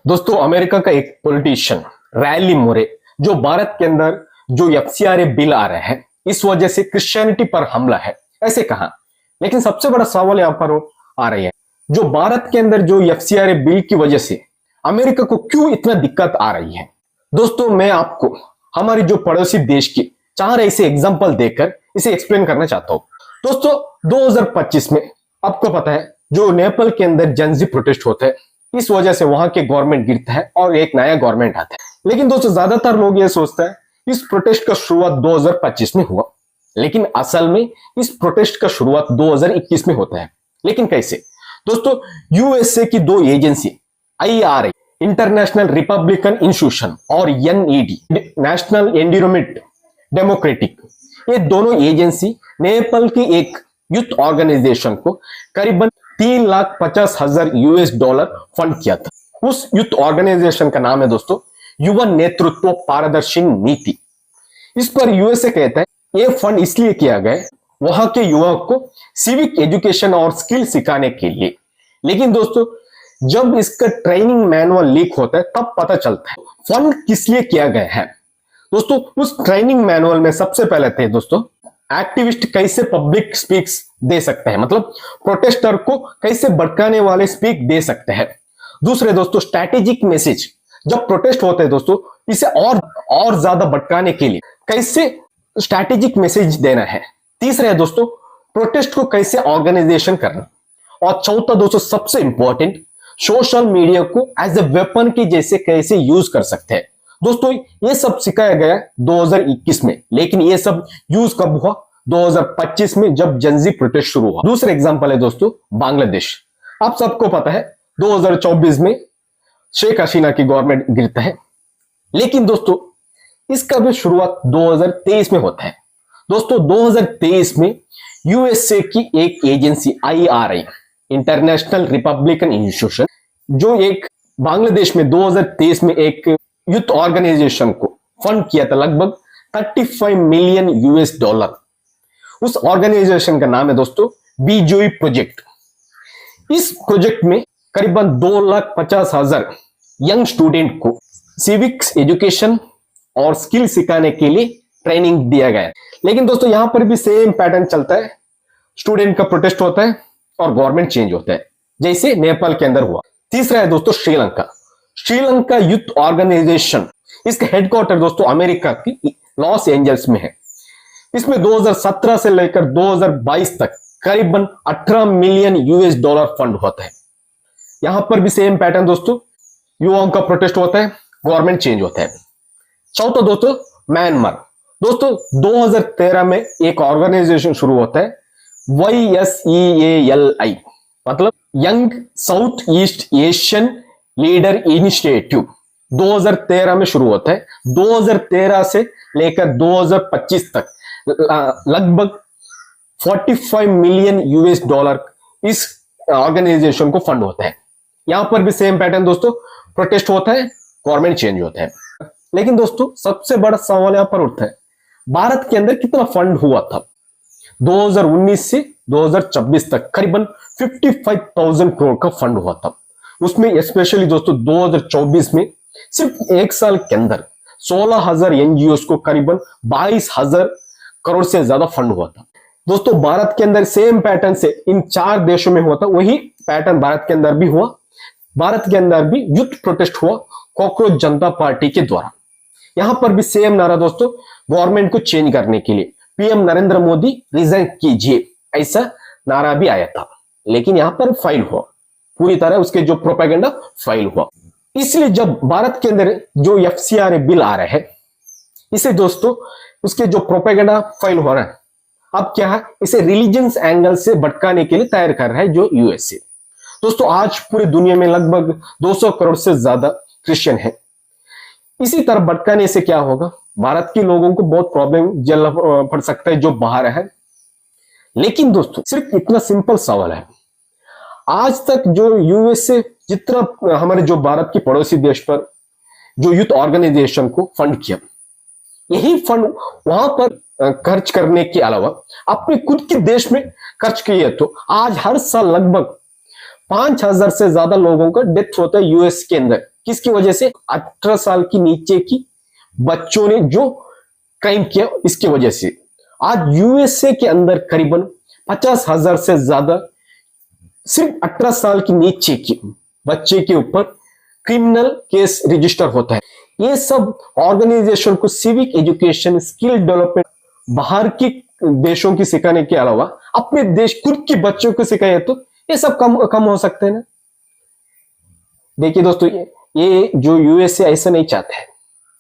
दोस्तों, अमेरिका का एक पॉलिटिशियन रैली मोरे जो भारत के अंदर जो एफसीआरए बिल आ रहा है, इस वजह से क्रिश्चियनिटी पर हमला है, ऐसे कहा। लेकिन सबसे बड़ा सवाल यहां पर आ रही है, जो भारत के अंदर जो एफसीआरए बिल की वजह से अमेरिका को क्यों इतना दिक्कत आ रही है। दोस्तों, मैं आपको हमारे जो पड़ोसी देश के 4 ऐसे एग्जाम्पल देकर इसे एक्सप्लेन करना चाहता हूं। दोस्तों, 2025 में आपको पता है जो नेपाल के अंदर जनजी प्रोटेस्ट होते हैं, इस वजह से वहां के गवर्नमेंट गिरता है और एक नया गवर्नमेंट आता है। लेकिन दोस्तों, ज्यादातर लोग ये सोचते हैं इस प्रोटेस्ट का शुरुआत 2025 में हुआ, लेकिन असल में इस प्रोटेस्ट का शुरुआत 2021 में होता है। लेकिन कैसे? दोस्तों, यूएसए की 2 agency IRA international Republican institution और एनईडी नेशनल एनवायरनमेंट डेमोक्रेटिक, ये दोनों एजेंसी नेपाल की एक यूथ ऑर्गेनाइजेशन को करीबन $3,50,000 फंड किया था। उस यूथ ऑर्गेनाइजेशन का नाम है दोस्तों युवा नेतृत्व पारदर्शी नीति। इस पर यूएसए कहता है ये फंड इसलिए किया गया वहां के युवाओं को सिविक एजुकेशन और स्किल सिखाने के लिए। लेकिन दोस्तों, जब इसका ट्रेनिंग मैनुअल लीक होता है तब पता चलता है फंड किस लिए किया गया है। दोस्तों, उस ट्रेनिंग मैनुअल में सबसे पहले थे दोस्तों एक्टिविस्ट कैसे पब्लिक स्पीक्स दे सकते हैं, मतलब प्रोटेस्टर को कैसे भड़काने वाले स्पीक दे सकते हैं। दूसरे दोस्तों, स्ट्रैटेजिक मैसेज, जब प्रोटेस्ट होते हैं दोस्तों इसे और ज्यादा भड़काने के लिए कैसे स्ट्रैटेजिक मैसेज देना है। तीसरे है दोस्तों प्रोटेस्ट को कैसे ऑर्गेनाइजेशन करना। और चौथा दोस्तों सबसे इंपॉर्टेंट, सोशल मीडिया को एज ए वेपन के जैसे कैसे यूज कर सकते हैं। दोस्तों, ये सब सिखाया गया 2021 में, लेकिन ये सब यूज कब हुआ? 2025 में, जब जनजी प्रोटेस्ट शुरू हुआ। दूसरा एग्जांपल है दोस्तों बांग्लादेश। आप सबको पता है 2024 में शेख हसीना की गवर्नमेंट गिरता है, लेकिन दोस्तों इसका भी शुरुआत 2023 में होता है। दोस्तों, 2023 में यूएसए की एक agency IRA international Republican institution, जो एक बांग्लादेश में 2023 में एक यूथ ऑर्गेनाइजेशन को फंड किया था लगभग $35 मिलियन। उस ऑर्गेनाइजेशन का नाम है दोस्तों बीजोई प्रोजेक्ट। इस प्रोजेक्ट में करीबन 2,50,000 यंग स्टूडेंट को सिविक्स एजुकेशन और स्किल सिखाने के लिए ट्रेनिंग दिया गया है। लेकिन दोस्तों यहां पर भी सेम पैटर्न चलता है, स्टूडेंट का प्रोटेस्ट होता है और गवर्नमेंट चेंज होता है, जैसे नेपाल के अंदर हुआ। तीसरा है दोस्तों श्रीलंका। श्रीलंका यूथ ऑर्गेनाइजेशन, इसका हेडक्वार्टर दोस्तों अमेरिका की लॉस एंजल्स में है। इसमें 2017 से लेकर 2022 तक करीबन $18 मिलियन फंड होता है। यहां पर भी सेम पैटर्न दोस्तों, युवाओं का प्रोटेस्ट होता है, गवर्नमेंट चेंज होता है। चौथा दोस्तों म्यांमार। दोस्तों 2013 में एक ऑर्गेनाइजेशन शुरू होता है YSEALI, मतलब young south east Asian leader initiative. 2013 में शुरू होता है। 2013 से लेकर 2025 तक लगभग $45 मिलियन इस ऑर्गेनाइजेशन को फंड होता है। यहां पर भी सेम पैटर्न दोस्तों, प्रोटेस्ट होता है, गवर्नमेंट चेंज होता है। लेकिन दोस्तों सबसे बड़ा सवाल यहां पर उठता है, भारत के अंदर कितना फंड हुआ था? 2019 से 2024 तक करीबन 55,000 करोड़ का फंड हुआ था। उसमें स्पेशली दोस्तों 2024 में सिर्फ एक साल के अंदर 16,000 एनजीओ को करीबन 22,000 करोड़ से ज्यादा फंड हुआ था। दोस्तों भारत के अंदर सेम पैटर्न से इन 4 देशों में हुआ था, वही पैटर्न भारत के अंदर भी हुआ। भारत के अंदर भी यूथ प्रोटेस्ट हुआ कॉकरोच जनता पार्टी के द्वारा। यहां पर भी सेम नारा दोस्तों, गवर्नमेंट को चेंज करने के लिए पीएम नरेंद्र मोदी रिजाइन कीजिए, ऐसा नारा भी आया था। लेकिन यहां पर फाइल हुआ, पूरी तरह उसके जो प्रोपेगेंडा फाइल हुआ। इसलिए जब भारत के अंदर जो एफसीआरए बिल आ रहा है, इसे दोस्तों उसके जो प्रोपेगेंडा फाइल हो रहा है, अब क्या है, इसे रिलीजियंस एंगल से भटकाने के लिए तैयार कर रहा है जो यूएसए। दोस्तों आज पूरी दुनिया में लगभग 200 करोड़ से ज्यादा क्रिश्चियन है। इसी तरह भटकाने से क्या होगा, भारत के लोगों को बहुत प्रॉब्लम झेलना पड़ सकता है जो बाहर है। लेकिन दोस्तों सिर्फ इतना सिंपल सवाल है, आज तक जो यूएसए जितना हमारे जो भारत के पड़ोसी देश पर जो यूथ ऑर्गेनाइजेशन को फंड किया, यही फंड वहां पर खर्च करने के अलावा अपने खुद के देश में खर्च किए तो आज हर साल लगभग 5,000 से ज्यादा लोगों का डेथ होता है यूएस के अंदर किसकी वजह से? 18 साल की नीचे की बच्चों ने जो क्राइम किया इसकी वजह से। आज यूएसए के अंदर करीबन 50,000 से ज्यादा सिर्फ 18 साल की नीचे की बच्चे के ऊपर क्रिमिनल केस रजिस्टर होता है। ये सब ऑर्गेनाइजेशन को सिविक एजुकेशन, स्किल डेवलपमेंट बाहर की देशों की सिखाने के अलावा अपने देश खुद के बच्चों को सिखाए तो ये सब कम हो सकते हैं ना। देखिए दोस्तों, ये जो यूएसए ऐसा नहीं चाहता है,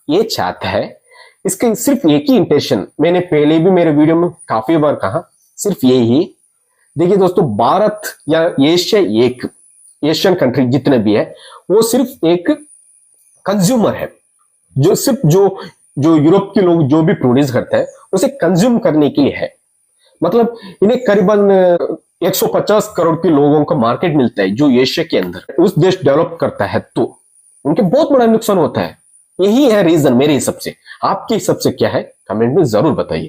ये चाहता है, इसके सिर्फ एक ही इंटेंशन, मैंने पहले भी मेरे वीडियो में काफी बार कहा, सिर्फ यही। देखिए दोस्तों, भारत या एशियन कंट्री जितने भी है वो सिर्फ एक कंज्यूमर है, जो सिर्फ जो यूरोप के लोग जो भी प्रोड्यूस करते हैं उसे कंज्यूम करने के लिए है। मतलब इन्हें करीबन 150 करोड़ के लोगों का मार्केट मिलता है जो एशिया के अंदर। उस देश डेवलप करता है तो उनके बहुत बड़ा नुकसान होता है। यही है रीजन मेरे हिसाब से। आपके हिसाब से क्या है, कमेंट में जरूर बताइए।